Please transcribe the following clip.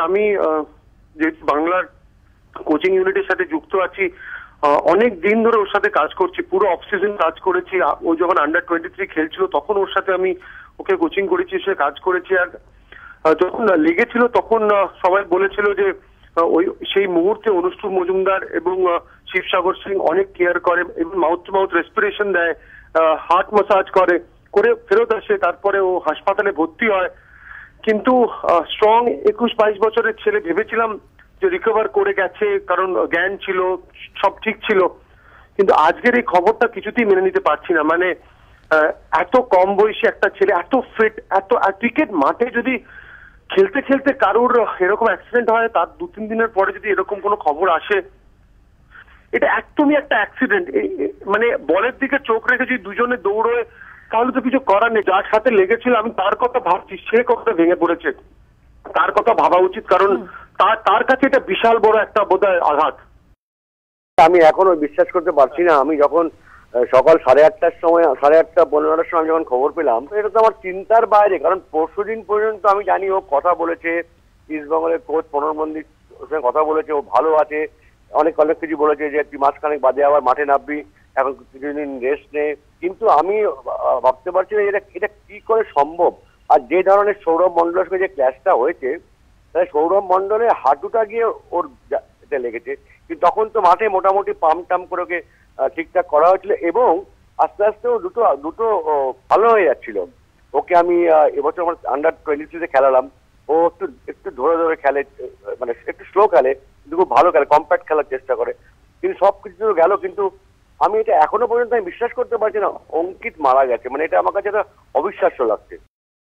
আমি যে বাংলার কোচিং ইউনিটের সাথে যুক্ত আছি, অনেক দিন ধরে ওর সাথে কাজ করছি, পুরো অফ সিজন কাজ করেছি। ও যখন আন্ডার-23 খেলছিল তখন ওর সাথে আমি ওকে কোচিং করেছি, সে কাজ করেছি। আর যখন লেগেছিল তখন সবাই বলেছিল যে ওই সেই মুহূর্তে অনুষ্ঠুপ মজুমদার এবং শিবসাগর সিং অনেক কেয়ার করে এবং মাউথ টু মাউথ রেসপিরেশন দেয়, হার্ট ম্যাসাজ করে ফেরত আসে। তারপরে ও হাসপাতালে ভর্তি হয়। কিন্তু স্ট্রং 21-22 বছরের ছেলে, ভেবেছিলাম যে রিকভার করে গেছে, কারণ জ্ঞান ছিল, সব ঠিক ছিল। কিন্তু আজকের এই খবরটা কিছুতেই মেনে নিতে পারছি না। মানে এত কম বয়সী একটা ছেলে, এত ফিট, এত ক্রিকেট মাঠে যদি খেলতে খেলতে কারোর এরকম অ্যাক্সিডেন্ট হয়, তার 2-3 দিনের পরে যদি এরকম কোনো খবর আসে, এটা একদমই একটা অ্যাক্সিডেন্ট। মানে বলের দিকে চোখ রেখে যদি দুজনে দৌড়োয় তাহলে তো কিছু করার নেই। যার সাথে লেগেছিল আমি তার কথা ভাবছি, সে কতটা ভেঙে পড়েছে, তার কথা ভাবা উচিত, কারণ তার কাছে এটা বিশাল বড় একটা বোধহয় আঘাত। আমি এখনো বিশ্বাস করতে পারছি না। আমি যখন সকাল 8:30টার সময়, 8:30-9টার সময় যখন খবর পেলাম, এটা তো আমার চিন্তার বাইরে। কারণ পরশুদিন পর্যন্ত আমি জানি ও কথা বলেছে, ইস্টবেঙ্গলের কোচ প্রণবনন্দীর সঙ্গে কথা বলেছে, ও ভালো আছে, অনেক কিছু বলেছে যে তুই মাসখানেক বাদে আবার মাঠে নামবি, এখন কিছুদিন রেস্ট নে। কিন্তু আমি ভাবতে পারছি না এটা কি করে সম্ভব। আর যে ধরনের সৌরভ মন্ডলের সঙ্গে যে ক্ল্যাশটা হয়েছে, তাহলে সৌরভ মন্ডলের হাঁটুটা গিয়ে ওর এটা লেগেছে। কিন্তু তখন তো মাঠে মোটামুটি পাম্প টাম করে ওকে ঠিকঠাক করা হয়েছিল এবং আস্তে আস্তে ও দুটো ভালো হয়ে যাচ্ছিল। ওকে আমি এবছর আমার আন্ডার-23 খেলালাম। ও একটু ধরে ধরে খেলে, মানে একটু স্লো খেলে, কিন্তু খুব ভালো খেলে, কম্প্যাক্ট খেলার চেষ্টা করে। কিন্তু সবকিছু গেল, কিন্তু আমি এটা এখনো পর্যন্ত আমি বিশ্বাস করতে পারছি না অঙ্কিত মারা গেছে। মানে এটা আমার কাছে একটা অবিশ্বাস্য লাগছে।